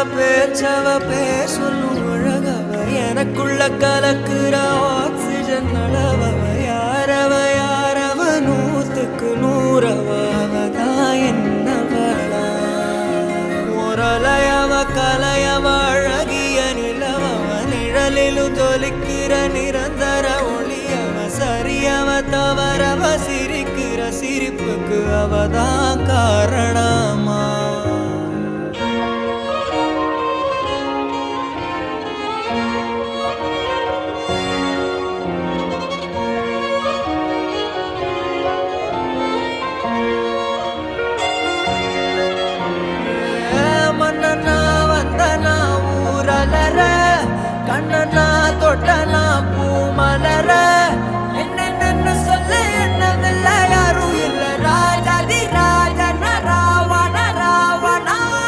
பேச்சவ பேர் சொல்லும் அழகவ எனக்குள்ள கலக்குற ஆக்சிஜன் அளவவ யாரவ நூத்துக்கு நூறவதான் என்னவளா முரலையவ கலையவ அழகிய நிலவவ நிழலிலும் தொலிக்கிற நிரந்தர ஒளியவ சரியவ தவறவ சிரிக்கிற சிரிப்புக்கு அவதான் காரணமா